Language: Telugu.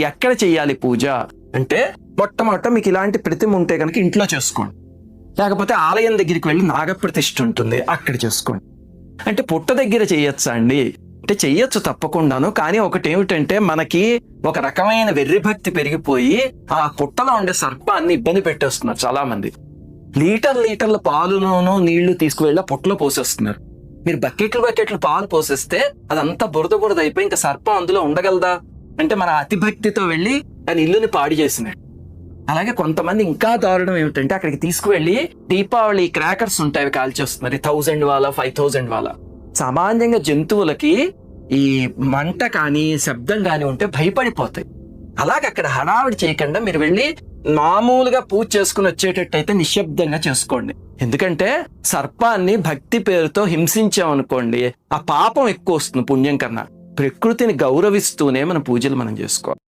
ఎక్కడ చెయ్యాలి పూజ అంటే మొట్టమొదట మీకు ఇలాంటి ప్రతిమ ఉంటే కనుక ఇంట్లో చేసుకోండి, లేకపోతే ఆలయం దగ్గరికి వెళ్ళి నాగప్రతిష్ఠ ఉంటుంది అక్కడ చేసుకోండి. అంటే పుట్ట దగ్గర చెయ్యొచ్చా అండి అంటే చెయ్యొచ్చు తప్పకుండాను. కానీ ఒకటి ఏమిటంటే మనకి ఒక రకమైన వెర్రి భక్తి పెరిగిపోయి ఆ పుట్టలో ఉండే సర్పాన్ని ఇబ్బంది పెట్టేస్తున్నారు చాలా మంది. లీటర్ల పాలులోనూ నీళ్లు తీసుకువెళ్ళి పుట్టలో పోసేస్తున్నారు. మీరు బకెట్లు పాలు పోసేస్తే అదంతా బురద అయిపోయి ఇంకా సర్పం అందులో ఉండగలదా అంటే మన అతిభక్తితో వెళ్ళి దాని ఇల్లుని పాడు చేసినట్టు. అలాగే కొంతమంది ఇంకా దారుణం ఏమిటంటే అక్కడికి తీసుకువెళ్ళి దీపావళి క్రాకర్స్ ఉంటాయి కాల్చేస్తున్నారు, 1000 వాలా 5000 వాలా. సామాన్యంగా జంతువులకి ఈ మంట కానీ శబ్దం కానీ ఉంటే భయపడిపోతాయి. అలాగే అక్కడ హడావిడి చేయకుండా మీరు వెళ్ళి మామూలుగా పూజ చేసుకుని వచ్చేటట్టయితే నిశ్శబ్దంగా చేసుకోండి. ఎందుకంటే సర్పాన్ని భక్తి పేరుతో హింసించామనుకోండి ఆ పాపం ఎక్కువ వస్తుంది పుణ్యం కన్నా. ప్రకృతిని గౌరవిస్తూనే మన పూజలు మనం చేసుకోవాలి.